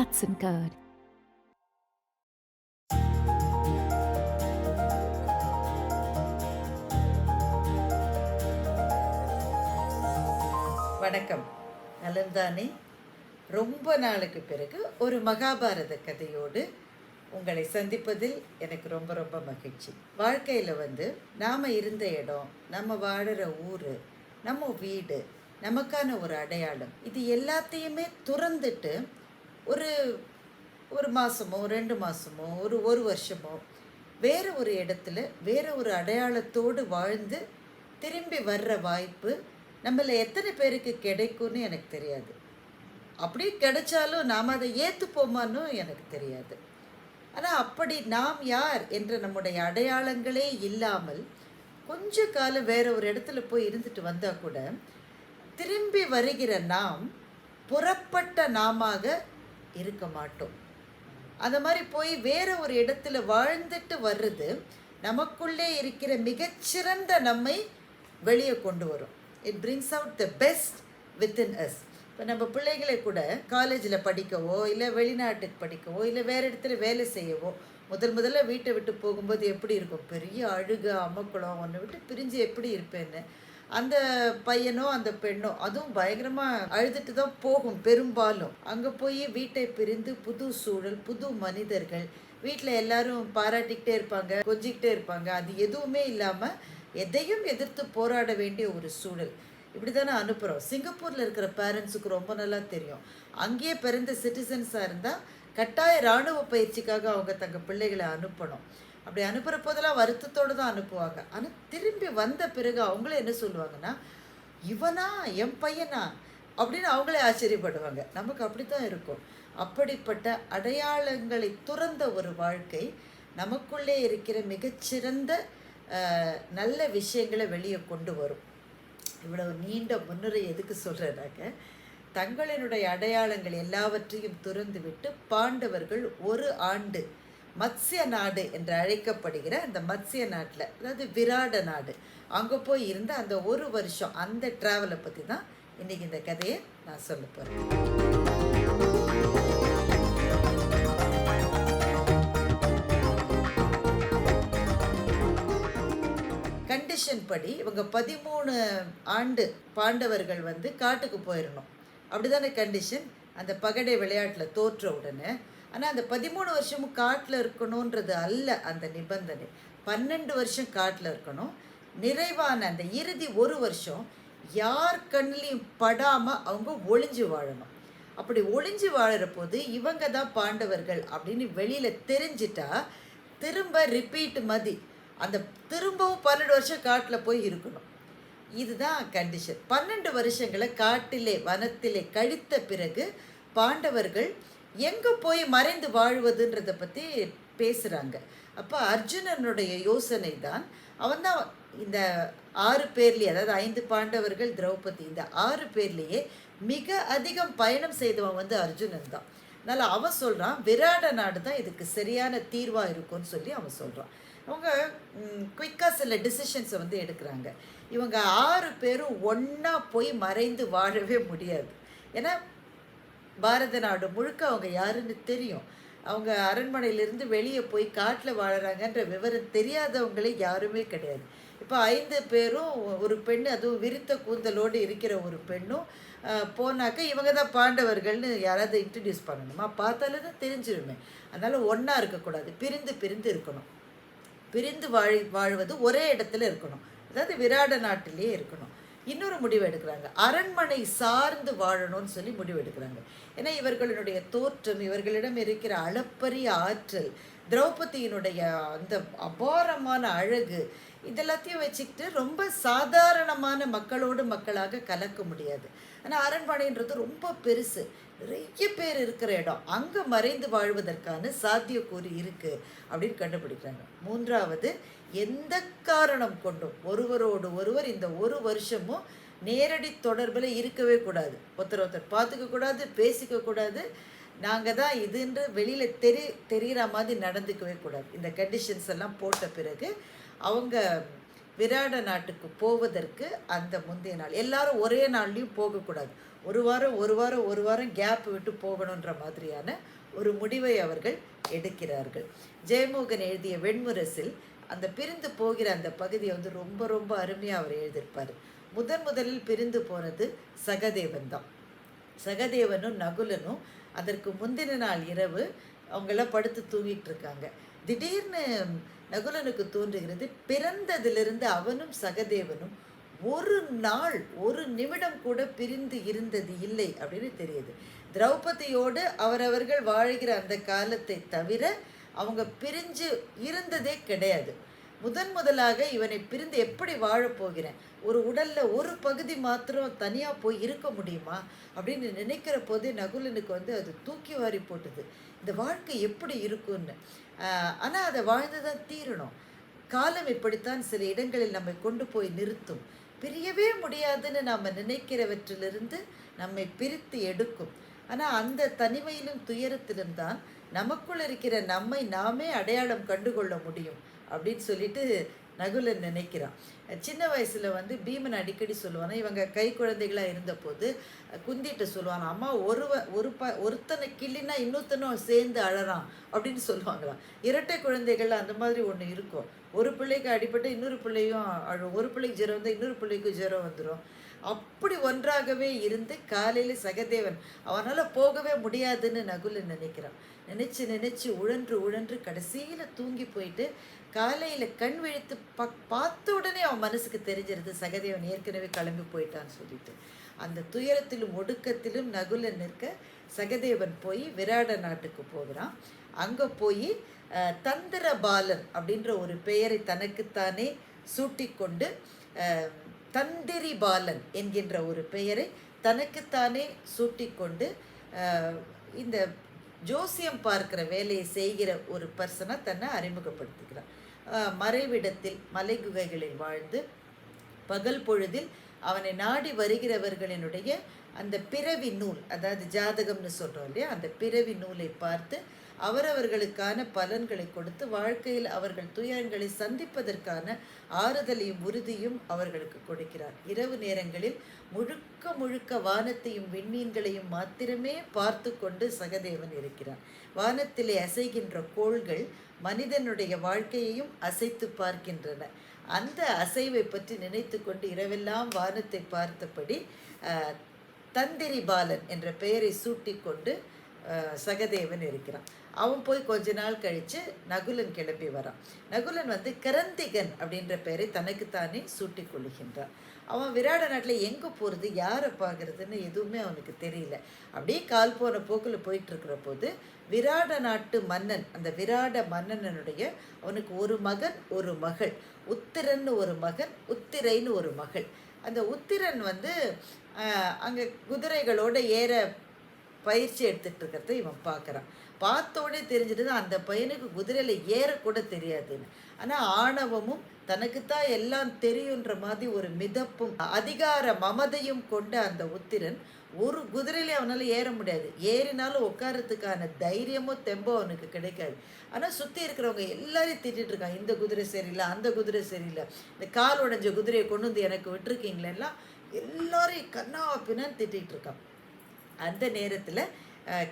Hudson Code. வணக்கம். நலம்தானே? ரொம்ப நாளுக்கு பிறகு ஒரு மகாபாரத கதையோடு உங்களை சந்திப்பதில் எனக்கு ரொம்ப ரொம்ப மகிழ்ச்சி. வாழ்க்கையில் நாம் இருந்த இடம், நம்ம வாழுற ஊர், நம்ம வீடு, நமக்கான ஒரு அடையாளம், இது எல்லாத்தையுமே துறந்துட்டு ஒரு ஒரு மாதமோ 2 மாதமோ ஒரு வருஷமோ வேறு ஒரு இடத்துல வேறு ஒரு அடையாளத்தோடு வாழ்ந்து திரும்பி வர்ற வாய்ப்பு நம்மள எத்தனை பேருக்கு கிடைக்கும்னு எனக்கு தெரியாது. அப்படி கிடைச்சாலும் நாம் அதை ஏற்றுப்போமான்னு எனக்கு தெரியாது. ஆனால் அப்படி நாம் யார் என்ற நம்முடைய அடையாளங்களே இல்லாமல் கொஞ்ச காலம் வேற ஒரு இடத்துல போய் இருந்துட்டு வந்தால் கூட திரும்பி வருகிற நாம் புறப்பட்ட நாமாக இருக்க மாட்டோம். அந்த மாதிரி போய் வேற ஒரு இடத்துல வாழ்ந்துட்டு வர்றது நமக்குள்ளே இருக்கிற மிகச்சிறந்த நம்மை வெளியே கொண்டு வரும். It brings out the best within us. இப்போ நம்ம பிள்ளைகளை கூட காலேஜில் படிக்கவோ இல்லை வெளிநாட்டுக்கு படிக்கவோ இல்லை வேறு இடத்துல வேலை செய்யவோ முதல்ல வீட்டை விட்டு போகும்போது எப்படி இருக்கும், பெரிய அழுக அமக்குளம், ஒன்றை விட்டு பிரிஞ்சு எப்படி இருப்பேன்னு அந்த பையனோ அந்த பெண்ணோ அதுவும் பயங்கரமாக அழுதுட்டு தான் போகும். பெரும்பாலும் அங்கே போய் வீட்டை பிரிந்து புது சூழல், புது மனிதர்கள், வீட்டில் எல்லாரும் பாராட்டிக்கிட்டே இருப்பாங்க, கொஞ்சிக்கிட்டே இருப்பாங்க. அது எதுவுமே இல்லாமல் எதையும் எதிர்த்து போராட வேண்டிய ஒரு சூழல். இப்படி தானே அனுப்புகிறோம். சிங்கப்பூரில் இருக்கிற பேரண்ட்ஸுக்கு ரொம்ப நல்லா தெரியும். அங்கேயே பிறந்த சிட்டிசன்ஸாக இருந்தால் கட்டாய இராணுவ பயிற்சிக்காக அவங்க தங்கள் பிள்ளைகளை அனுப்பணும். அப்படி அனுப்புகிற போதெல்லாம் வருத்தத்தோடு தான் அனுப்புவாங்க. ஆனால் திரும்பி வந்த பிறகு அவங்களே என்ன சொல்லுவாங்கன்னா, இவனா என் பையனா அப்படின்னு அவங்களே ஆச்சரியப்படுவாங்க. நமக்கு அப்படி தான் இருக்கும். அப்படிப்பட்ட அடையாளங்களை துறந்த ஒரு வாழ்க்கை நமக்குள்ளே இருக்கிற மிகச்சிறந்த நல்ல விஷயங்களை வெளியே கொண்டு வரும். இவ்வளவு நீண்ட முன்னுரை எதுக்கு சொல்கிறேன்னாக்க, தங்களினுடைய அடையாளங்கள் எல்லாவற்றையும் துறந்து விட்டு பாண்டவர்கள் ஒரு ஆண்டு மத்ஸ்ய நாடு என்று அழைக்கப்படுகிற அந்த மத்ஸ்ய நாட்டில், அதாவது விராட நாடு, அங்கே போய் இருந்த அந்த ஒரு வருஷம் அந்த ட்ராவலை பற்றி தான் இன்றைக்கி இந்த கதையை நான் சொல்ல போகிறேன். கண்டிஷன் படி இவங்க 13 ஆண்டு பாண்டவர்கள் காட்டுக்கு போயிடணும். அப்படி தானே கண்டிஷன், அந்த பகடை விளையாட்டில் தோற்ற உடனே. ஆனால் அந்த 13 வருஷமும் காட்டில் இருக்கணுன்றது அல்ல அந்த நிபந்தனை. 12 வருஷம் காட்டில் இருக்கணும். நிறைவான அந்த இறுதி ஒரு வருஷம் யார் கண்ணிலையும் படாமல் அவங்க ஒளிஞ்சு வாழணும். அப்படி ஒளிஞ்சு வாழற போது இவங்க தான் பாண்டவர்கள் அப்படின்னு வெளியில் தெரிஞ்சிட்டா திரும்ப ரிப்பீட் மதி அந்த திரும்பவும் 12 வருஷம் காட்டில் போய் இருக்கணும். இதுதான் கண்டிஷன். 12 வருஷங்களை காட்டிலே வனத்திலே கழித்த பிறகு பாண்டவர்கள் எங்கே போய் மறைந்து வாழ்வதுன்றதை பற்றி பேசுகிறாங்க. அப்போ அர்ஜுனனுடைய யோசனை தான், அவன் தான் இந்த 6 பேர்லேயே, அதாவது 5 பாண்டவர்கள், திரௌபதி, இந்த 6 பேர்லேயே மிக அதிகம் பயணம் செய்தவன் அர்ஜுனன் தான். அதனால் அவன் சொல்கிறான் விராட நாடு தான் இதுக்கு சரியான தீர்வாக இருக்கும்னு சொல்லி அவன் சொல்கிறான். அவங்க குயிக்காக சில டிசிஷன்ஸை எடுக்கிறாங்க. இவங்க 6 பேரும் ஒன்றா போய் மறைந்து வாழவே முடியாது. ஏன்னா பாரத நாடு முழுக்க அவங்க யாருன்னு தெரியும். அவங்க அரண்மனையிலேருந்து வெளியே போய் காட்டில் வாழறாங்கன்ற விவரம் தெரியாதவங்களே யாருமே கிடையாது. இப்போ 5 பேரும் ஒரு பெண், அதுவும் விரித்த கூந்தலோடு இருக்கிற ஒரு பெண்ணும் போனாக்க இவங்க தான் பாண்டவர்கள்னு யாராவது இன்ட்ரடியூஸ் பண்ணணுமா? பார்த்தாலே தான் தெரிஞ்சிருமே. அதனால் ஒன்றா இருக்கக்கூடாது, பிரிந்து பிரிந்து இருக்கணும். பிரிந்து வாழ்வது ஒரே இடத்துல இருக்கணும், அதாவது விராட நாட்டிலே இருக்கணும். இன்னொரு முடிவு எடுக்கிறாங்க, அரண்மனை சார்ந்து வாழணும்னு சொல்லி முடிவு எடுக்கிறாங்க. ஏன்னா இவர்களுடைய தோற்றம், இவர்களிடம் இருக்கிற அளப்பரிய ஆற்றல், திரௌபதியினுடைய அந்த அபாரமான அழகு, இதெல்லாத்தையும் வச்சுக்கிட்டு ரொம்ப சாதாரணமான மக்களோடு மக்களாக கலக்க முடியாது. ஆனால் அரண்மனைன்றது ரொம்ப பெருசு, நிறைய பேர் இருக்கிற இடம், அங்கே மறைந்து வாழ்வதற்கான சாத்தியக்கூறு இருக்குது அப்படின்னு கண்டுபிடிக்கிறாங்க. மூன்றாவது, எந்த காரணம் கொண்டும் ஒருவரோடு ஒருவர் இந்த ஒரு வருஷமும் நேரடி தொடர்பில் இருக்கவே கூடாது. ஒருத்தர் பார்த்துக்கக்கூடாது, பேசிக்கக்கூடாது, நாங்கள் தான் இதுன்ற வெளியில் தெரிகிற மாதிரி நடந்துக்கவே கூடாது. இந்த கண்டிஷன்ஸ் எல்லாம் போட்ட பிறகு அவங்க விராட நாட்டுக்கு போவதற்கு அந்த முந்தைய நாள், எல்லாரும் ஒரே நாள்லையும் போகக்கூடாது, ஒரு வாரம் கேப் விட்டு போகணுன்ற மாதிரியான ஒரு முடிவை அவர்கள் எடுக்கிறார்கள். ஜெயமோகன் எழுதிய வெண்முரசில் அந்த பிரிந்து போகிற அந்த பகுதியை வந்து ரொம்ப ரொம்ப அருமையாக அவர் எழுதியிருப்பார். முதலில் பிரிந்து போனது சகதேவன் தான். சகதேவனும் நகுலனும் அதற்கு முந்தின நாள் இரவு அவங்களாம் படுத்து தூங்கிட்டு இருக்காங்க. திடீர்னு நகுலனுக்கு தோன்றுகிறது, பிறந்ததிலிருந்து அவனும் சகதேவனும் ஒரு நாள் ஒரு நிமிடம் கூட பிரிந்து இருந்தது இல்லை அப்படின்னு தெரியுது. திரௌபதியோடு அவரவர்கள் வாழ்கிற அந்த காலத்தை தவிர அவங்க பிரிஞ்சு இருந்ததே கிடையாது. முதலாக இவனை பிரிந்து எப்படி வாழப்போகிறேன், ஒரு உடலில் ஒரு பகுதி மாத்திரம் தனியாக போய் இருக்க முடியுமா அப்படின்னு நினைக்கிற போது நகுலனுக்கு வந்து அது தூக்கி வாரி போட்டுது, இந்த வாழ்க்கை எப்படி இருக்குன்னு. ஆனால் அதை வாழ்ந்து தான் தீரணும். காலம் இப்படித்தான் சில இடங்களில் நம்மை கொண்டு போய் நிறுத்தும். பிரியவே முடியாதுன்னு நாம் நினைக்கிறவற்றிலிருந்து நம்மை பிரித்து எடுக்கும். ஆனால் அந்த தனிமையிலும் துயரத்திலும் தான் நமக்குள் இருக்கிற நம்மை நாமே அடையாளம் கண்டுகொள்ள முடியும் அப்படின்னு சொல்லிட்டு நகுலன் நினைக்கிறான். சின்ன வயசில் வந்து பீமன் அடிக்கடி சொல்லுவானா, இவங்க கை குழந்தைகளாக இருந்தபோது குந்திட்டு சொல்லுவானா, அம்மா ஒருத்தனை கிள்ளினா இன்னொருத்தனும் சேர்ந்து அழறான் அப்படின்னு சொல்லுவாங்களாம். இரட்டை குழந்தைகள் அந்த மாதிரி ஒன்று இருக்கும். ஒரு பிள்ளைக்கு அடிபட்டு இன்னொரு பிள்ளையும் அழும், ஒரு பிள்ளைக்கு ஜுரம் வந்தால் இன்னொரு பிள்ளைக்கும் ஜுரம் வந்துடும். அப்படி ஒன்றாகவே இருந்து காலையில் சகதேவன் அவனால் போகவே முடியாதுன்னு நகுலன் நினைக்கிறான். நினச்சி உழன்று கடைசியில் தூங்கி போயிட்டு காலையில் கண் விழித்து பார்த்த உடனே அவன் மனசுக்கு தெரிஞ்சிருது சகதேவன் ஏற்கனவே கிளம்பி போயிட்டான்னு சொல்லிட்டு. அந்த துயரத்திலும் ஒடுக்கத்திலும் நகுலன் நிற்க சகதேவன் போய் விராட நாட்டுக்கு போகிறான். அங்கே போய் தந்திரபாலன் அப்படின்ற ஒரு பெயரை தனக்குத்தானே சூட்டிக்கொண்டு தந்திரிபாலன் என்கின்ற ஒரு பெயரை தனக்குத்தானே சூட்டிக்கொண்டு இந்த ஜோசியம் பார்க்கிற வேலையை செய்கிற ஒரு பர்சனாக தன்னை அறிமுகப்படுத்திக்கிறான். மறைவிடத்தில் மலை குகைகளில் வாழ்ந்து பகல் பொழுதில் அவனை நாடி வருகிறவர்களினுடைய அந்த பிறவி நூல், அதாவது ஜாதகம்னு சொல்கிறோம் இல்லையா, அந்த பிறவி நூலை பார்த்து அவரவர்களுக்கான பலன்களை கொடுத்து வாழ்க்கையில் அவர்கள் துயரங்களை சந்திப்பதற்கான ஆறுதலையும் உறுதியும் அவர்களுக்கு கொடுக்கிறார். இரவு நேரங்களில் முழுக்க வானத்தையும் விண்மீன்களையும் மாத்திரமே பார்த்து கொண்டு சகதேவன் இருக்கிறான். வானத்திலே அசைகின்ற கோள்கள் மனிதனுடைய வாழ்க்கையையும் அசைத்து பார்க்கின்றன. அந்த அசைவை பற்றி நினைத்து கொண்டு இரவெல்லாம் வானத்தை பார்த்தபடி தந்திரிபாலன் என்ற பெயரை சூட்டி கொண்டு சகதேவன் இருக்கிறான். அவன் போய் கொஞ்ச நாள் கழித்து நகுலன் கிளம்பி வரான். நகுலன் வந்து கிரந்திகன் அப்படின்ற பெயரை தனக்குத்தானே சூட்டி கொள்ளுகின்றான். அவன் விராட நாட்டில் எங்கே போகிறது, யாரை பார்க்குறதுன்னு எதுவுமே அவனுக்கு தெரியல. அப்படியே கால் போன போக்கில் போயிட்டுருக்கிற போது விராட நாட்டு மன்னன், அந்த விராட மன்னனுடைய அவனுக்கு ஒரு மகன் ஒரு மகள், உத்திரன்னு ஒரு மகன், உத்திரைன்னு ஒரு மகள். அந்த உத்திரன் வந்து அங்கே குதிரைகளோடு ஏற பயிற்சி எடுத்துகிட்டு இருக்கிறத இவன் பார்க்குறான். பார்த்தோடனே தெரிஞ்சுட்டு தான் அந்த பையனுக்கு குதிரையில் ஏறக்கூட தெரியாதுன்னு. ஆனால் ஆணவமும் தனக்குத்தான் எல்லாம் தெரியுன்ற மாதிரி ஒரு மிதப்பும் அதிகார மமதையும் கொண்ட அந்த உத்திரன் ஒரு குதிரையிலே அவனால் ஏற முடியாது. ஏறினாலும் உட்காரத்துக்கான தைரியமோ தெம்போ அவனுக்கு கிடைக்காது. ஆனால் சுற்றி இருக்கிறவங்க எல்லாரையும் திட்டிகிட்டு இருக்காங்க, இந்த குதிரை சரியில்லை, அந்த குதிரை சரியில்லை, இந்த கால் உடைஞ்ச குதிரையை கொண்டு வந்து எனக்கு விட்டுருக்கீங்களெல்லாம் எல்லாரையும் கண்ணா பின்னான்னு திட்டிகிட்டு இருக்கான். அந்த நேரத்தில்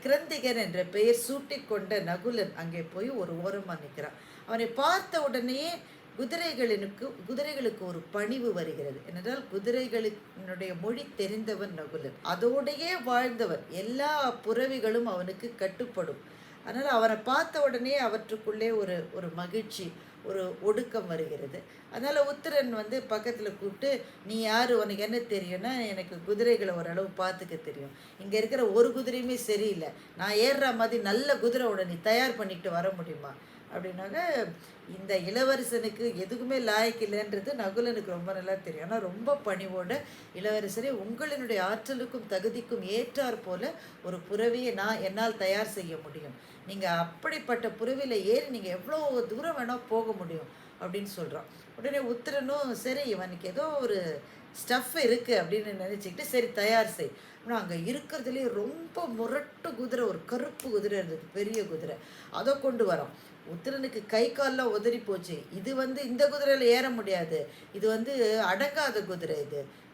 கிரந்திகன் என்ற பெயர் சூட்டி கொண்ட நகுலன் அங்கே போய் ஒரு ஓரமாக நிற்கிறான். அவனை பார்த்த உடனேயே குதிரைகளுக்கு ஒரு பணிவு வருகிறது. என்னென்றால் குதிரைகளினுடைய மொழி தெரிந்தவன் நகுலன், அதோடையே வாழ்ந்தவன், எல்லா புறவிகளும் அவனுக்கு கட்டுப்படும். அதனால் அவனை பார்த்த உடனே அவற்றுக்குள்ளே ஒரு மகிழ்ச்சி, ஒரு ஒடுக்கம் வருகிறது. அதனால் உத்திரன் வந்து பக்கத்தில் கூப்பிட்டு, நீ யார், உனக்கு என்ன தெரியும்னா, எனக்கு குதிரைகளை ஓரளவு பார்த்துக்க தெரியும், இங்கே இருக்கிற ஒரு குதிரையுமே சரியில்லை, நான் ஏறுற மாதிரி நல்ல குதிரையோட நீ தயார் பண்ணிட்டு வர முடியுமா அப்படின்னாக்க, இந்த இளவரசனுக்கு எதுக்குமே லாயக்கு இல்லைன்றது நகுலனுக்கு ரொம்ப நல்லா தெரியும். ஆனால் ரொம்ப பணிவோட, இளவரசரே உங்களினுடைய ஆற்றலுக்கும் தகுதிக்கும் ஏற்றார் போல ஒரு புறவியை என்னால் தயார் செய்ய முடியும், நீங்கள் அப்படிப்பட்ட புறவியில் ஏறி நீங்கள் எவ்வளோ தூரம் வேணால் போக முடியும் அப்படின்னு சொல்கிறான். உடனே உத்திரனும் சரி இவனுக்கு ஏதோ ஒரு ஸ்டஃப் இருக்குது அப்படின்னு நினச்சிக்கிட்டு சரி தயார் செய். ஆனால் அங்கே இருக்கிறதுலேயே ரொம்ப முரட்டு குதிரை, ஒரு கருப்பு குதிரை இருந்தது, பெரிய குதிரை, அதை கொண்டு வரோம். உத்திரனுக்கு கை கால்லாம் உதறி போச்சு. இது இந்த குதிரையில் ஏற முடியாது, இது அடங்காத குதிரை,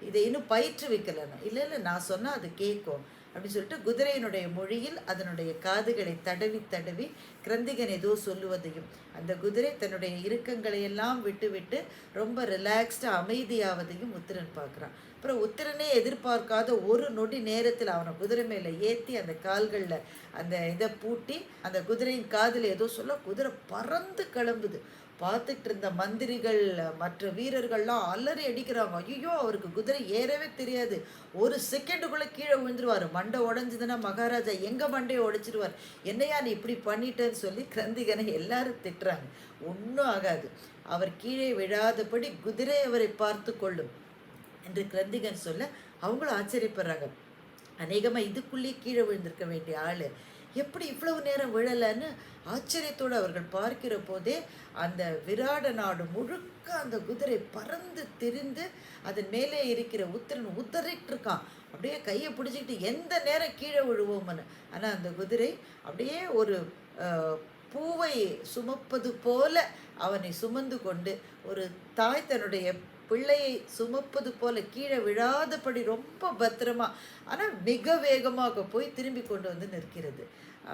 இதை இன்னும் பயிற்றுவிக்கலன்னு. இல்லை இல்லை, நான் சொன்னால் அது கேட்கும் அப்படின்னு சொல்லிட்டு குதிரையினுடைய மொழியில் அதனுடைய காதுகளை தடவி தடவி கிரந்திகன் ஏதோ சொல்லுவதையும், அந்த குதிரை தன்னுடைய இறுக்கங்களை எல்லாம் விட்டு விட்டு ரொம்ப ரிலாக்ஸ்டாக அமைதியாவதையும் உத்திரன் பார்க்குறான். அப்புறம் உத்திரனே எதிர்பார்க்காத ஒரு நொடி நேரத்தில் அவனை குதிரை மேலே ஏற்றி அந்த கால்களில் அந்த இதை பூட்டி அந்த குதிரையின் காதில் ஏதோ சொல்ல குதிரை பறந்து கிளம்புது. பார்த்துட்டு இருந்த மந்திரிகள் மற்ற வீரர்கள்லாம் அலறி அடிக்கிறாங்க. ஐயோ, அவருக்கு குதிரை ஏறவே தெரியாது, ஒரு செகண்டுக்குள்ளே கீழே விழுந்துருவார், மண்டை உடஞ்சிதுன்னா மகாராஜா எங்கள் மண்டையை உடைச்சிடுவார், என்னையா நீ இப்படி பண்ணிட்டேன்னு சொல்லி கிரந்திகனை எல்லாரும் திட்டுறாங்க. ஒன்றும் ஆகாது, அவர் கீழே விழாதபடி குதிரை அவரை பார்த்து கொள்ளும் என்று கிரந்திகன் சொல்ல அவங்களும் ஆச்சரியப்படுறாங்க. அநேகமாக இதுக்குள்ளேயே கீழே விழுந்திருக்க வேண்டிய ஆள் எப்படி இவ்வளவு நேரம் விழலைன்னு ஆச்சரியத்தோடு அவர்கள் பார்க்கிற போதே அந்த விராட நாடு முழுக்க அந்த குதிரை பறந்து திரிந்து அதன் மேலே இருக்கிற உத்திரன் உதறிட்டு இருக்கான். அப்படியே கையை பிடிச்சிக்கிட்டு எந்த நேரம் கீழே விழுவோம்னு. ஆனால் அந்த குதிரை அப்படியே ஒரு பூவை சுமப்பது போல அவனை சுமந்து கொண்டு, ஒரு தாய் தன்னுடைய பிள்ளையை சுமப்பது போல கீழே விழாதபடி ரொம்ப பத்திரமா ஆனால் மிக வேகமாக போய் திரும்பி கொண்டு நிற்கிறது.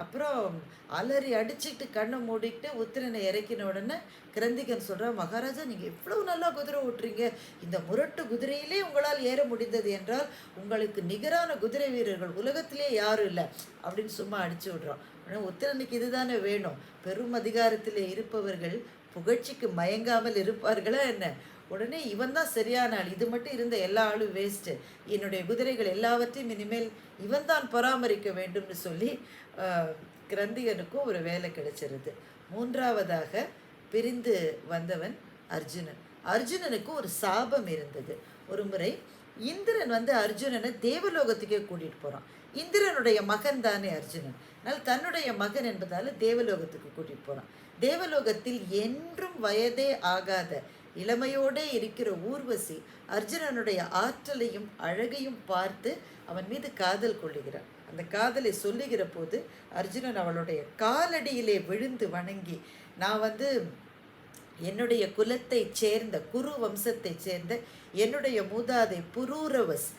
அப்புறம் அலறி அடிச்சுக்கிட்டு கண்ணை மூடிக்கிட்டு உத்திரனை இறக்கின உடனே கிரந்திகன் சொல்கிறான், மகாராஜா நீங்கள் எவ்வளவு நல்லா குதிரை ஓட்டுறீங்க, இந்த முரட்டு குதிரையிலே உங்களால் ஏற முடிந்தது என்றால் உங்களுக்கு நிகரான குதிரை வீரர்கள் உலகத்திலே யாரும் இல்லை அப்படின்னு சும்மா அடிச்சு விடுறான். ஆனால் உத்திரனுக்கு இதுதானே வேணும், பெரும் அதிகாரத்தில் இருப்பவர்கள் புகழ்ச்சிக்கு மயங்காமல் இருப்பார்களா என்ன? உடனே இவன் தான் சரியான ஆள், இது மட்டும் இருந்த எல்லா ஆளும் வேஸ்ட்டு, என்னுடைய குதிரைகள் எல்லாவற்றையும் இனிமேல் இவன் தான் பராமரிக்க வேண்டும்னு சொல்லி கிரந்திகனுக்கும் ஒரு வேலை கிடைச்சிருது. மூன்றாவதாக பிரிந்து வந்தவன் அர்ஜுனன். அர்ஜுனனுக்கு ஒரு சாபம் இருந்தது. ஒரு முறை இந்திரன் அர்ஜுனனை தேவலோகத்துக்கே கூட்டிகிட்டு போகிறான். இந்திரனுடைய மகன் தானே அர்ஜுனன், அதனால் தன்னுடைய மகன் என்பதால் தேவலோகத்துக்கு கூட்டிகிட்டு போகிறான். தேவலோகத்தில் என்றும் வயதே ஆகாத இளமையோடு இருக்கிற ஊர்வசி அர்ஜுனனுடைய ஆற்றலையும் அழகையும் பார்த்து அவன் மீது காதல் கொள்ளுகிறான். அந்த காதலை சொல்லுகிற போது அர்ஜுனன் அவளுடைய காலடியிலே விழுந்து வணங்கி, நான் என்னுடைய குலத்தை சேர்ந்த குரு வம்சத்தை சேர்ந்த என்னுடைய மூதாதை புரூரவஸ்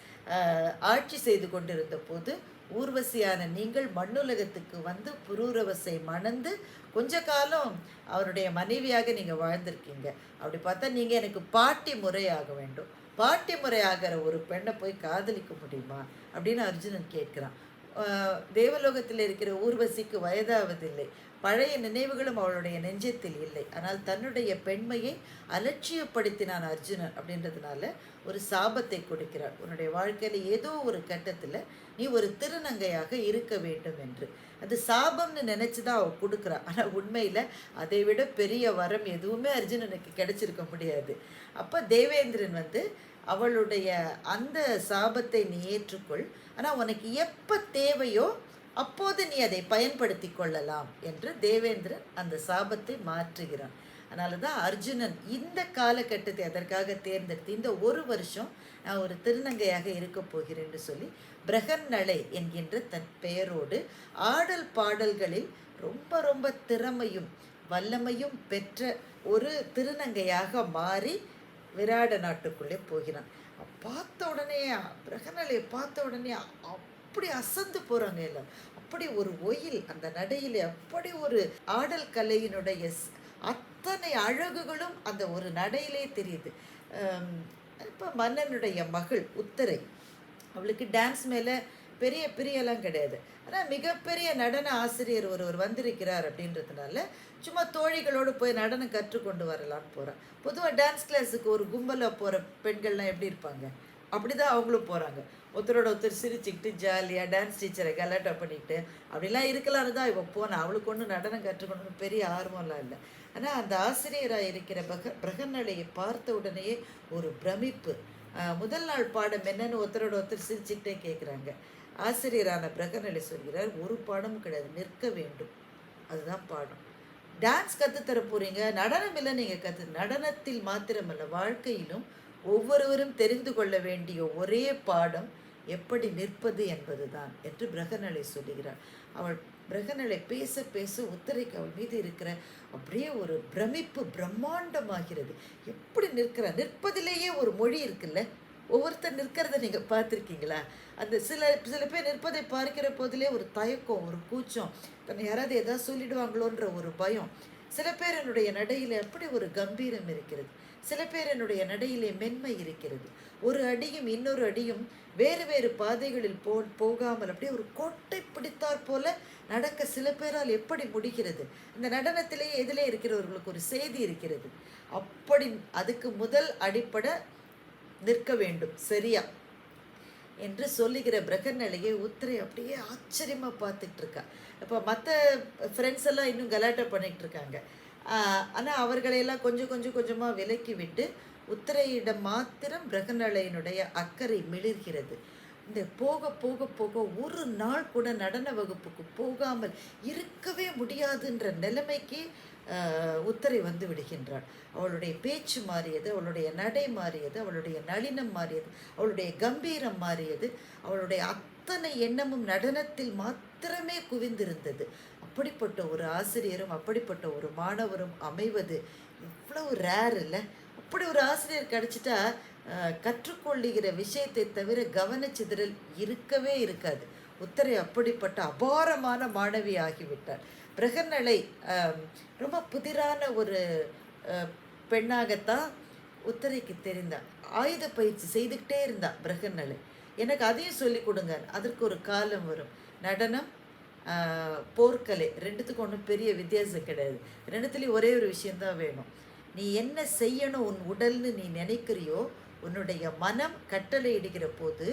ஆட்சி செய்து கொண்டிருந்த போது ஊர்வசியான நீங்கள் மண்ணுலகத்துக்கு புரூரவசை மணந்து கொஞ்ச காலம் அவருடைய மனைவியாக நீங்கள் வாழ்ந்திருக்கீங்க. அப்படி பார்த்தா நீங்கள் எனக்கு பாட்டி முறையாக வேண்டும். பாட்டி முறையாகிற ஒரு பெண்ணை போய் காதலிக்க முடியுமா அப்படின்னு அர்ஜுனன் கேட்குறான். தேவலோகத்தில் இருக்கிற ஊர்வசிக்கு வயதாவதில்லை, பழைய நினைவுகளும் அவளுடைய நெஞ்சத்தில் இல்லை. ஆனால் தன்னுடைய பெண்மையை அலட்சியப்படுத்தினான் அர்ஜுனன். அப்படின்றதுனால ஒரு சாபத்தை கொடுக்கிறார். உன்னுடைய வாழ்க்கையில் ஏதோ ஒரு கட்டத்தில் நீ ஒரு திருநங்கையாக இருக்க வேண்டும் என்று. அது சாபம்னு நினச்சி தான் அவள் கொடுக்குறான். ஆனால் உண்மையில் அதை விட பெரிய வரம் எதுவுமே அர்ஜுனனுக்கு கிடைச்சிருக்க முடியாது. அப்போ தேவேந்திரன் அவளுடைய அந்த சாபத்தை நீ ஏற்றுக்கொள், ஆனால் உனக்கு எப்போ தேவையோ அப்போது நீ அதை பயன்படுத்தி கொள்ளலாம் என்று தேவேந்திரன் அந்த சாபத்தை மாற்றுகிறான். அதனால தான் அர்ஜுனன் இந்த காலகட்டத்தை அதற்காக தேர்ந்தெடுத்து இந்த ஒரு வருஷம் நான் ஒரு திருநங்கையாக இருக்க போகிறேன்னு சொல்லி பிரகன்னலை என்கின்ற தன் பெயரோடு ஆடல் பாடல்களில் ரொம்ப ரொம்ப திறமையும் வல்லமையும் பெற்ற ஒரு திருநங்கையாக மாறி விராட நாட்டுக்குள்ளே போகிறான். பார்த்த உடனே பிரகன்னலை பார்த்த உடனே அப்படி அசந்து போகிறாங்க எல்லாம். அப்படி ஒரு ஒயில் அந்த நடையிலே, அப்படி ஒரு ஆடல் கலையினுடைய அத்தனை அழகுகளும் அந்த ஒரு நடையிலே தெரியுது. இப்போ மன்னனுடைய மகள் உத்தரை, அவளுக்கு டான்ஸ் மேலே பெரிய பிரியெல்லாம் கிடையாது. ஆனால் மிகப்பெரிய நடன ஆசிரியர் ஒருவர் வந்திருக்கிறார் அப்படின்றதுனால சும்மா தோழிகளோடு போய் நடனம் கற்றுக்கொண்டு வரலான்னு போகிறான். பொதுவாக டான்ஸ் கிளாஸுக்கு ஒரு கும்பலாக போகிற பெண்கள்லாம் எப்படி இருப்பாங்க, அப்படி தான் அவங்களும் போகிறாங்க. ஒருத்தரோட ஒருத்தர் சிரிச்சுக்கிட்டு ஜாலியாக டான்ஸ் டீச்சரை கலாட்டா பண்ணிக்கிட்டு அப்படிலாம் இருக்கலான்னு தான் இவன் போனான். அவளுக்கு ஒன்றும் நடனம் கற்றுக்கணும்னு பெரிய ஆர்வம்லாம் இல்லை. ஆனால் அந்த ஆசிரியராக இருக்கிற பிரகன்னலையை பார்த்த உடனேயே ஒரு பிரமிப்பு. முதல் நாள் பாடம் என்னன்னு ஒருத்தரோட ஒருத்தர் சிரிச்சுக்கிட்டே கேட்குறாங்க. ஆசிரியரான பிரகன்னலை சொல்கிறார், ஒரு பாடமும் கிடையாது, நிற்க வேண்டும், அதுதான் பாடம். டான்ஸ் கற்றுத்தர போகிறீங்க, நடனம் இல்லை நீங்கள் நடனத்தில் மாத்திரமல்ல வாழ்க்கையிலும் ஒவ்வொருவரும் தெரிந்து கொள்ள வேண்டிய ஒரே பாடம் எப்படி நிற்பது என்பதுதான் என்று பிரகன்னலை சொல்லுகிறார். அவள் பிரகனலை பேச பேச உத்தரைக்கு அவள் மீது இருக்கிற அப்படியே ஒரு பிரமிப்பு பிரம்மாண்டமாகிறது. எப்படி நிற்கிறார், நிற்பதிலேயே ஒரு மொழி இருக்குல்ல. ஒவ்வொருத்தர் நிற்கிறத நீங்கள் பார்த்துருக்கீங்களா? அந்த சில சில பேர் நிற்பதை பார்க்கிற போதிலே ஒரு தயக்கம், ஒரு கூச்சம், தன்னை யாராவது எதாவது சொல்லிடுவாங்களோன்ற ஒரு பயம். சில பேர் என்னுடைய நடையில் அப்படி ஒரு கம்பீரம் இருக்கிறது. சில பேர் என்னுடைய நடையிலே மென்மை இருக்கிறது. ஒரு அடியும் இன்னொரு அடியும் வேறு வேறு பாதைகளில் போகாமல் அப்படியே ஒரு கோட்டை பிடித்தாற் போல நடக்க சில பேரால் எப்படி முடிகிறது? இந்த நடனத்திலேயே எதிலே இருக்கிறவர்களுக்கு ஒரு செய்தி இருக்கிறது. அப்படி அதுக்கு முதல் அடிப்படை நிற்க வேண்டும் சரியா என்று சொல்லுகிற பிரகநிலையை உத்திரை அப்படியே ஆச்சரியமாக பார்த்துட்டு இருக்கா. இப்போ மற்ற ஃப்ரெண்ட்ஸ் எல்லாம் இன்னும் கலாட்டை பண்ணிகிட்டு இருக்காங்க. ஆனால் அவர்களையெல்லாம் கொஞ்சம் கொஞ்சம் கொஞ்சமாக விலக்கி விட்டு உத்திரையிடம் மாத்திரம் பிரகநிலையினுடைய அக்கறை மிளிர்கிறது. இந்த போக போக போக ஒரு நாள் கூட நடன வகுப்புக்கு போகாமல் இருக்கவே முடியாதுன்ற நிலைமைக்கு உத்தரை வந்து விடுகின்றாள். அவளுடைய பேச்சு மாறியது, அவளுடைய நடை மாறியது, அவளுடைய நளினம் மாறியது, அவளுடைய கம்பீரம் மாறியது. அவளுடைய அத்தனை எண்ணமும் நடனத்தில் மாத்திரமே குவிந்திருந்தது. அப்படிப்பட்ட ஒரு ஆசிரியரும் அப்படிப்பட்ட ஒரு மாணவரும் அமைவது எவ்வளவு ரேர் இல்லை? அப்படி ஒரு ஆசிரியர் கிடச்சிட்டா கற்றுக்கொள்ளுகிற விஷயத்தை தவிர கவனச்சிதறல் இருக்கவே இருக்காது. உத்தரை அப்படிப்பட்ட அபாரமான மாணவி ஆகிவிட்டார். பிரகன்னலை ரொம்ப புதிரான ஒரு பெண்ணாகத்தான் உத்தரைக்கு தெரிந்தாள். ஆயுத பயிற்சி செய்துக்கிட்டே இருந்தாள் பிரகன்னலை. எனக்கு அதையும் சொல்லி கொடுங்க, அதற்கு ஒரு காலம் வரும். நடனம், போர்க்கலை ரெண்டுத்துக்கும் ஒன்றும் பெரிய வித்தியாசம் கிடையாது. ரெண்டுத்துலேயும் ஒரே ஒரு விஷயந்தான் வேணும். நீ என்ன செய்யணும் உன் உடல்னு நீ நினைக்கிறியோ, உன்னுடைய மனம் கட்டளை இடுகிற போது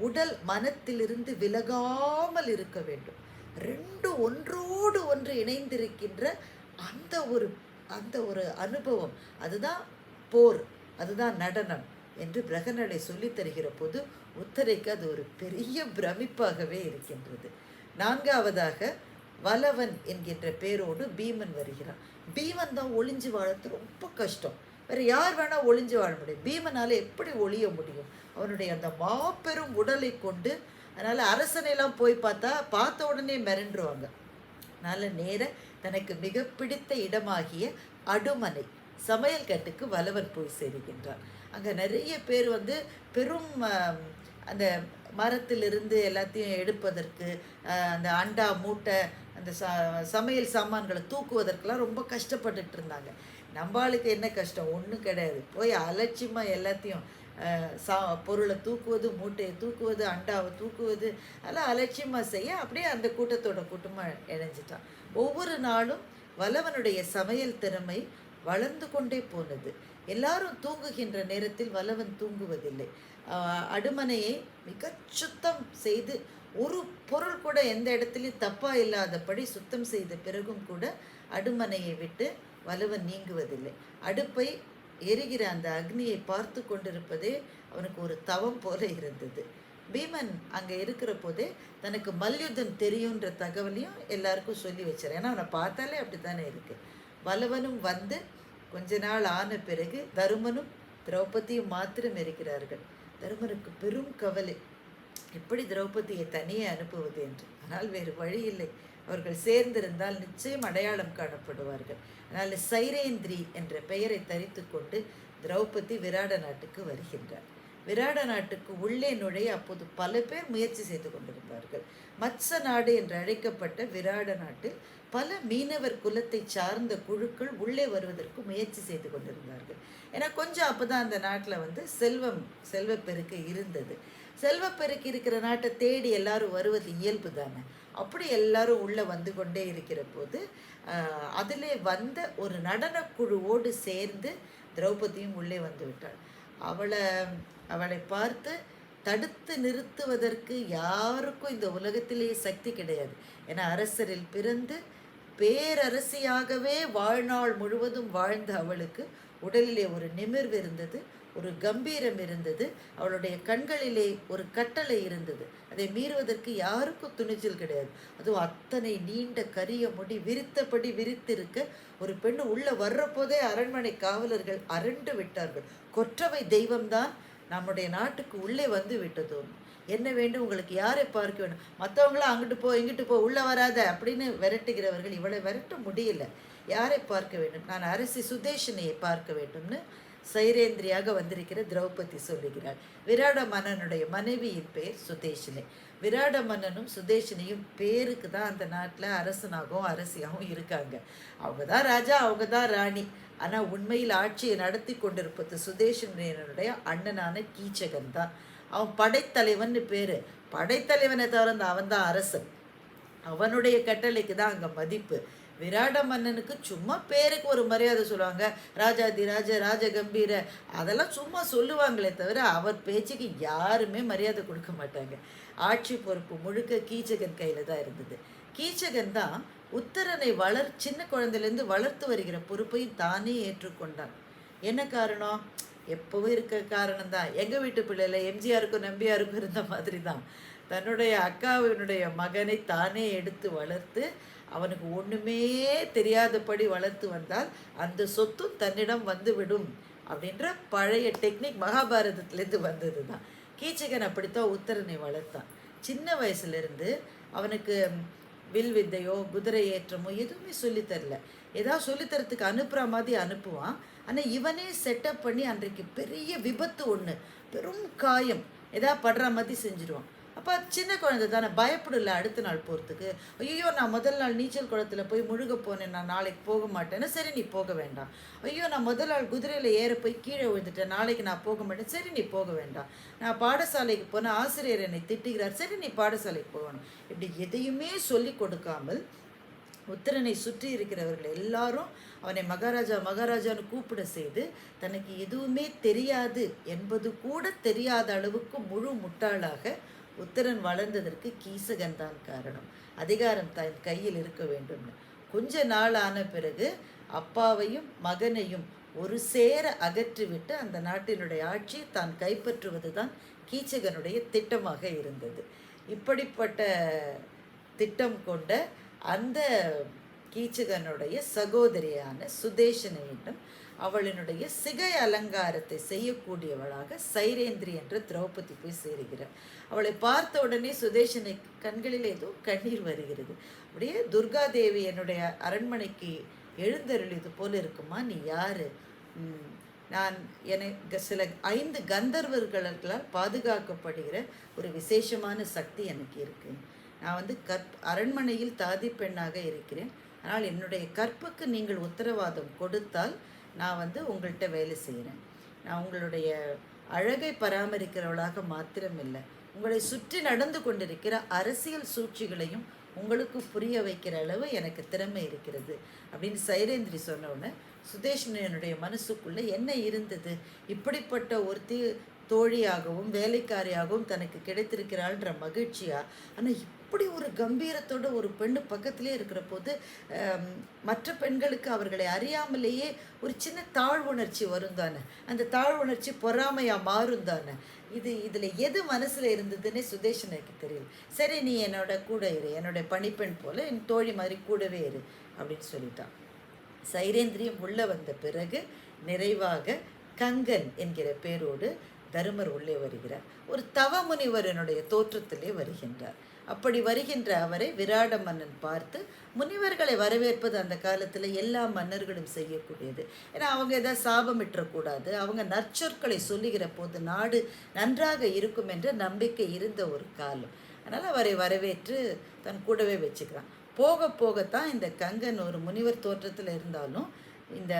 உடல் மனத்திலிருந்து விலகாமல் இருக்க வேண்டும். ரெண்டு ஒன்றோடு ஒன்று இணைந்திருக்கின்ற அந்த ஒரு அனுபவம், அதுதான் போர், அதுதான் நடனம் என்று பிரகனலை சொல்லித் தருகிற போது உத்தரைக்கு அது ஒரு பெரிய பிரமிப்பாகவே இருக்கின்றது. நான்காவதாக வலவன் என்கின்ற பேரோடு பீமன் வருகிறான். பீமன் தான் ஒளிஞ்சு வாழறது ரொம்ப கஷ்டம். வேறு யார் வேணால் ஒளிஞ்சு வாழ முடியும், பீமனால் எப்படி ஒளிய முடியும்? அவனுடைய அந்த மாபெரும் உடலை கொண்டு. அதனால் அரசனையெல்லாம் போய் பார்த்த உடனே மிரண்டுருவாங்க. அதனால் நேர தனக்கு மிக பிடித்த இடமாகிய அடுமனை சமையல் கட்டுக்கு வலவன் போய் சேருகின்றான். அங்கே நிறைய பேர் வந்து பெரும் அந்த மரத்திலிருந்து எல்லாத்தையும் எடுப்பதற்கு, அந்த அண்டா மூட்டை, அந்த சமையல் சாமான்களை தூக்குவதற்கெல்லாம் ரொம்ப கஷ்டப்பட்டுட்டு இருந்தாங்க. நம்மளுக்கு என்ன கஷ்டம்? ஒன்றும் கிடையாது. போய் அலட்சியமாக எல்லாத்தையும் பொருளை தூக்குவது, மூட்டையை தூக்குவது, அண்டாவை தூக்குவது, அதெல்லாம் அலட்சியமாக செய்ய அப்படியே அந்த கூட்டத்தோட கூட்டமாக இணைஞ்சிட்டான். ஒவ்வொரு நாளும் வலவனுடைய சமையல் திறமை வளர்ந்து கொண்டே போனது. எல்லாரும் தூங்குகின்ற நேரத்தில் வலவன் தூங்குவதில்லை. அடுமனையை மிக சுத்தம் செய்து ஒரு பொருள் கூட எந்த இடத்துலையும் தப்பாக இல்லாதபடி சுத்தம் செய்த பிறகும் கூட அடுமனையை விட்டு வலவன் நீங்குவதில்லை. அடுப்பை எரிகிற அந்த அக்னியை பார்த்து கொண்டிருப்பதே அவனுக்கு ஒரு தவம் போல இருந்தது. பீமன் அங்கே இருக்கிற போதே தனக்கு மல்யுத்தம் தெரியுன்ற தகவலையும் எல்லாருக்கும் சொல்லி வச்சார். ஏன்னா அவனை பார்த்தாலே அப்படி தானே இருக்குது. வலவனும் வந்து கொஞ்ச நாள் ஆன பிறகு தருமனும் திரௌபதியும் மாத்திரம் இருக்கிறார்கள். தருமனுக்கு பெரும் கவலை, எப்படி திரௌபதியை தனியே அனுப்புவது என்று. ஆனால் வேறு வழி இல்லை, அவர்கள் சேர்ந்திருந்தால் நிச்சயம் அடையாளம் காணப்படுவார்கள். அதனால் சைரேந்திரி என்ற பெயரை தரித்து கொண்டு திரௌபதி விராட நாட்டுக்கு வருகின்றார். விராட நாட்டுக்கு உள்ளே நுழைய அப்போது பல பேர் முயற்சி செய்து கொண்டிருந்தார்கள். மத்ச நாடு என்று அழைக்கப்பட்ட விராட நாட்டில் பல மீனவர் குலத்தை சார்ந்த குழுக்கள் உள்ளே வருவதற்கு முயற்சி செய்து கொண்டிருந்தார்கள். ஏன்னா கொஞ்சம் அப்போ தான் அந்த நாட்டில் வந்து செல்வப்பெருக்கு இருந்தது. செல்வப்பெருக்கு இருக்கிற நாட்டை தேடி எல்லாரும் வருவது இயல்பு தானே. அப்படி எல்லாரும் உள்ளே வந்து கொண்டே இருக்கிற போது அதிலே வந்த ஒரு நடனக்குழுவோடு சேர்ந்து திரௌபதியும் உள்ளே வந்து விட்டாள். அவளை பார்த்து தடுத்து நிறுத்துவதற்கு யாருக்கும் இந்த உலகத்திலேயே சக்தி கிடையாது. ஏன்னா அரசரில் பிறந்து பேரரசியாகவே வாழ்நாள் முழுவதும் வாழ்ந்த அவளுக்கு உடலிலே ஒரு நிமிர்வு இருந்தது, ஒரு கம்பீரம் இருந்தது, அவளுடைய கண்களிலே ஒரு கட்டளை இருந்தது. அதை மீறுவதற்கு யாருக்கும் துணிச்சல் கிடையாது. அதுவும் அத்தனை நீண்ட கரிய முடி விரித்தபடி விரித்திருக்க ஒரு பெண்ணு உள்ளே வர்ற போதே அரண்மனை காவலர்கள் அரண்டு விட்டார்கள். கொற்றவை தெய்வம்தான் நம்முடைய நாட்டுக்கு உள்ளே வந்து விட்டதோ. என்ன வேண்டும், உங்களுக்கு யாரை பார்க்க வேண்டும், மற்றவங்களாம் அங்கிட்டு போ இங்கிட்டு போ உள்ளே வராத அப்படின்னு விரட்டுகிறவர்கள் இவளை விரட்ட முடியல. யாரை பார்க்க வேண்டும், நான் அரசி சுதேஷனையை பார்க்க வேண்டும்னு சைரேந்திரியாக வந்திருக்கிற திரௌபதி சொல்லுகிறாள். விராட மன்னனுடைய மனைவியின் பேர் சுதேஷினி. விராட மன்னனும் சுதேஷினியும் பேருக்கு தான் அந்த நாட்டில் அரசனாகவும் அரசியாகவும் இருக்காங்க. அவங்க தான் ராஜா, அவங்க தான் ராணி. ஆனால் உண்மையில் ஆட்சியை நடத்தி கொண்டிருப்பது சுதேஷினியனுடைய அண்ணனான கீச்சகன் தான். அவன் படைத்தலைவன் பேர். படைத்தலைவனை தவிர அவன் தான் அரசன். அவனுடைய கட்டளைக்கு தான் அங்கே மதிப்பு. விராட மன்னனுக்கு சும்மா பேருக்கு ஒரு மரியாதை சொல்லுவாங்க, ராஜாதி ராஜ ராஜ கம்பீர, அதெல்லாம் சும்மா சொல்லுவாங்களே தவிர அவர் பேச்சுக்கு யாருமே மரியாதை கொடுக்க மாட்டாங்க. ஆட்சி பொறுப்பு முழுக்க கீச்சகன் கையில் தான் இருந்தது. கீச்சகன் தான் உத்தரனை சின்ன குழந்தையிலேருந்து வளர்த்து வருகிற பொறுப்பையும் தானே ஏற்றுக்கொண்டான். என்ன காரணம்? எப்பவும் இருக்க காரணம் தான். எங்கள் வீட்டு பிள்ளைல எம்ஜிஆருக்கும் நம்பியாருக்கும் இருந்த மாதிரி தான். தன்னுடைய அக்காவினுடைய மகனை தானே எடுத்து வளர்த்து அவனுக்கு ஒன்றுமே தெரியாதபடி வளர்த்து வந்தால் அந்த சொத்தும் தன்னிடம் வந்துவிடும் அப்படின்ற பழைய டெக்னிக் மகாபாரதத்துலேருந்து வந்தது தான். கீச்சகன் அப்படித்தான் உத்தரனை வளர்த்தான். சின்ன வயசுலேருந்து அவனுக்கு வில் வித்தையோ குதிரை ஏற்றமோ எதுவுமே சொல்லித்தரல. ஏதாவது சொல்லித்தரத்துக்கு அனுப்புகிற மாதிரி அனுப்புவான். ஆனால் இவனே செட்டப் பண்ணி அன்றைக்கு பெரிய விபத்து ஒன்று, பெரும் காயம் ஏதாவது படுற மாதிரி செஞ்சுருவான். அப்போ சின்ன குழந்தை தானே, பயப்படல அடுத்த நாள் போகிறதுக்கு. ஐயோ நான் முதல் நாள் நீச்சல் குளத்தில் போய் முழுக போனேன், நான் நாளைக்கு போக மாட்டேன்னா சரி நீ போக வேண்டாம். ஐயோ நான் முதல் நாள் குதிரையில் ஏற போய் கீழே விழுந்துட்டேன், நாளைக்கு நான் போக மாட்டேன், சரி நீ போக வேண்டாம். நான் பாடசாலைக்கு போனேன், ஆசிரியர் என்னை திட்டுகிறார், சரி நீ பாடசாலைக்கு போகணும். இப்படி எதையுமே சொல்லி கொடுக்காமல் உத்தரனை சுற்றி இருக்கிறவர்கள் எல்லாரும் அவனை மகாராஜா மகாராஜான்னு கூப்பிட செய்து தனக்கு எதுவுமே தெரியாது என்பது கூட தெரியாத அளவுக்கு முழு முட்டாளாக உத்தரன் வளர்ந்ததற்கு கீசகன் தான் காரணம். அதிகாரம் தன் கையில் இருக்க வேண்டும்னு. கொஞ்ச நாள் ஆன பிறகு அப்பாவையும் மகனையும் ஒரு சேர அகற்றிவிட்டு அந்த நாட்டினுடைய ஆட்சியை தான் கைப்பற்றுவது தான் கீச்சகனுடைய திட்டமாக இருந்தது. இப்படிப்பட்ட திட்டம் கொண்ட அந்த கீச்சகனுடைய சகோதரியான சுதேஷனிடம் அவளினுடைய சிகை அலங்காரத்தை செய்யக்கூடியவளாக சைரேந்திரி என்ற திரௌபதி போய் சேருகிறார். அவளை பார்த்த உடனே சுதேஷனை கண்களில் ஏதோ கண்ணீர் வருகிறது. அப்படியே துர்காதேவி என்னுடைய அரண்மனைக்கு எழுந்தருளியது போல இருக்குமா, நீ யாரு? நான் எனக்கு சில 5 கந்தர்வர்களால் பாதுகாக்கப்படுகிற ஒரு விசேஷமான சக்தி எனக்கு இருக்கு. நான் அரண்மனையில் தாதி பெண்ணாக இருக்கிறேன். ஆனால் என்னுடைய கற்புக்கு நீங்கள் உத்தரவாதம் கொடுத்தால் நான் உங்கள்கிட்ட வேலை செய்கிறேன். நான் உங்களுடைய அழகை பராமரிக்கிறவளாக மாத்திரமில்லை, உங்களை சுற்றி நடந்து கொண்டிருக்கிற அரசியல் சூழ்ச்சிகளையும் உங்களுக்கு புரிய வைக்கிற அளவு எனக்கு திறமை இருக்கிறது அப்படின்னு சைரேந்திரி சொன்னோடனே சுதேஷ்ணனுடைய மனசுக்குள்ளே என்ன இருந்தது? இப்படிப்பட்ட ஒருத்தி தோழியாகவும் வேலைக்காரியாகவும் தனக்கு கிடைத்திருக்கிறாள்ன்ற மகிழ்ச்சியா? ஆனால் இப்படி ஒரு கம்பீரத்தோட ஒரு பெண்ணு பக்கத்திலே இருக்கிற போது மற்ற பெண்களுக்கு அவர்களை அறியாமலேயே ஒரு சின்ன தாழ்வுணர்ச்சி வரும் தானே, அந்த தாழ்வுணர்ச்சி பொறாமையாக மாறும் தானே. இதில் எது மனசில் இருந்ததுன்னே சுதேஷனுக்கு தெரியல. சரி நீ என்னோட கூட இரு, என்னோட பணிப்பெண் போல் என் தோழி மாதிரி கூடவே இரு அப்படின்னு சொல்லிட்டான். சைரேந்திரியம் உள்ள வந்த பிறகு நிறைவாக கங்கன் என்கிற பேரோடு தருமர் உள்ளே வருகிறார். ஒரு தவ முனிவரனுடைய தோற்றத்திலே வருகின்றார். அப்படி வருகின்ற அவரை விராட மன்னன் பார்த்து, முனிவர்களை வரவேற்பது அந்த காலத்தில் எல்லா மன்னர்களும் செய்யக்கூடியது. ஏன்னா அவங்க எதாவது சாபமிட்டக்கூடாது, அவங்க நற்சொற்களை சொல்லுகிற போது நாடு நன்றாக இருக்கும் என்ற நம்பிக்கை இருந்த ஒரு காலம். அதனால் அவரை வரவேற்று தன் கூடவே வச்சுக்கிறான். போக போகத்தான் இந்த கங்கன் ஒரு முனிவர் தோற்றத்தில் இருந்தாலும் இந்த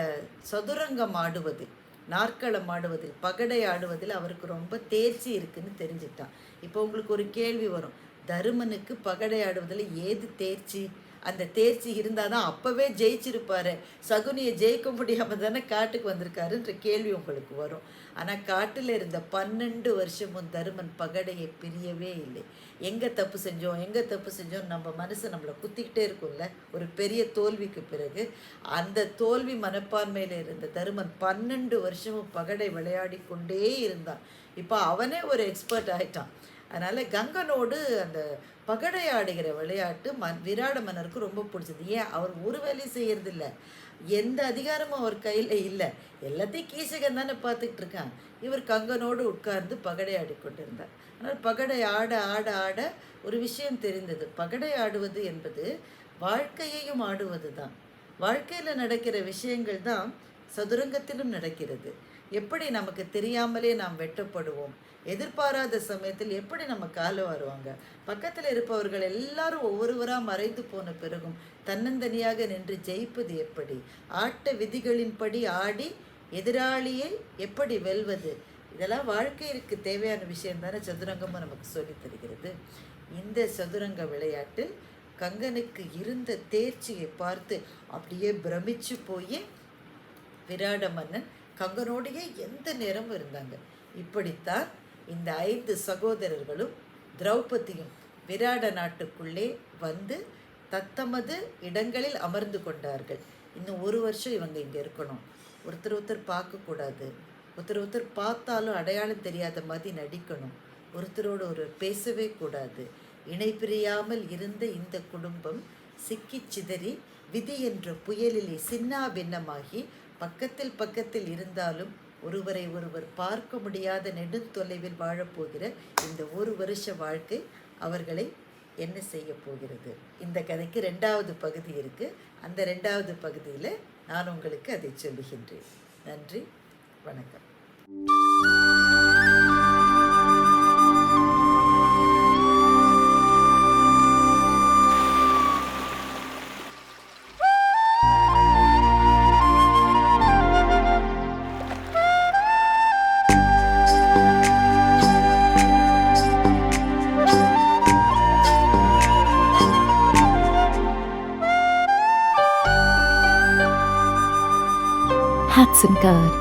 சதுரங்கம் ஆடுவதில், நாற்களம் ஆடுவதில், பகடை ஆடுவதில் அவருக்கு ரொம்ப தேர்ச்சி இருக்குன்னு தெரிஞ்சுட்டான். இப்போ உங்களுக்கு ஒரு கேள்வி வரும், தருமனுக்கு பகடை ஆடுவதில் ஏது தேர்ச்சி? அந்த தேர்ச்சி இருந்தால் தான் அப்போவே ஜெயிச்சிருப்பார், சகுனியை ஜெயிக்க முடியாமல் தானே காட்டுக்கு வந்திருக்காருன்ற கேள்வி உங்களுக்கு வரும். ஆனால் காட்டில் இருந்த 12 வருஷமும் தருமன் பகடையை பிரியவே இல்லை. எங்கே தப்பு செஞ்சோம் நம்ம மனசு நம்மளை குத்திக்கிட்டே இருக்கும்ல ஒரு பெரிய தோல்விக்கு பிறகு. அந்த தோல்வி மனப்பான்மையில் இருந்த தருமன் 12 வருஷமும் பகடை விளையாடி கொண்டே இருந்தான். இப்போ அவனே ஒரு எக்ஸ்பர்ட் ஆகிட்டான். அதனால் கங்கனோடு அந்த பகடை ஆடுகிற விளையாட்டு விராட மன்னருக்கு ரொம்ப பிடிச்சது. ஏன் அவர் ஒரு வேலையும் செய்யறதில்ல, எந்த அதிகாரமும் அவர் கையில் இல்லை. எல்லாத்தையும் கீசகன் தானே பார்த்துக்கிட்டு இருக்கான். இவர் கங்கனோடு உட்கார்ந்து பகடை ஆடிக்கொண்டிருந்தார். ஆனால் பகடை ஆட ஆட ஆட ஒரு விஷயம் தெரிந்தது. பகடை ஆடுவது என்பது வாழ்க்கையையும் ஆடுவது தான். வாழ்க்கையில் நடக்கிற விஷயங்கள் தான் சதுரங்கத்திலும் நடக்கிறது. எப்படி நமக்கு தெரியாமலே நாம் வெட்டப்படுவோம், எதிர்பாராத சமயத்தில் எப்படி நம்ம காலை வருவாங்க, பக்கத்தில் இருப்பவர்கள் எல்லாரும் ஒவ்வொருவராக மறைந்து போன பிறகும் தன்னந்தனியாக நின்று ஜெயிப்பது எப்படி, ஆட்ட விதிகளின்படி ஆடி எதிராளியை எப்படி வெல்வது, இதெல்லாம் வாழ்க்கைக்கு தேவையான விஷயம் தானே சதுரங்கமும் நமக்கு சொல்லித் தருகிறது. இந்த சதுரங்க விளையாட்டில் கங்கனுக்கு இருந்த தேர்ச்சியை பார்த்து அப்படியே பிரமிச்சு போய் விராட மன்னன் கங்கனோடையே எந்த நேரமும் இருந்தாங்க. இப்படித்தான் இந்த 5 சகோதரர்களும் திரௌபதியும் விராட நாட்டுக்குள்ளே வந்து தத்தமது இடங்களில் அமர்ந்து கொண்டார்கள். இன்னும் 1 வருஷம் இவங்க இங்கே இருக்கணும். ஒருத்தர் பார்க்கக்கூடாது. ஒருத்தர் பார்த்தாலும் அடையாளம் தெரியாத மாதிரி நடிக்கணும். ஒருத்தரோடு பேசவே கூடாது. இணை பிரியாமல் இருந்த இந்த குடும்பம் சிக்கி சிதறி விதி என்ற புயலிலே சின்னா பின்னமாகி பக்கத்தில் இருந்தாலும் ஒருவரை ஒருவர் பார்க்க முடியாத நெடுந்தொலைவில் வாழப்போகிற இந்த 1 வருஷ வாழ்க்கை அவர்களை என்ன செய்ய போகிறது? இந்த கதைக்கு 2வது பகுதி இருக்குது. அந்த 2வது பகுதியில் நான் உங்களுக்கு அதை சொல்லுகின்றேன். நன்றி, வணக்கம். Hudson Card.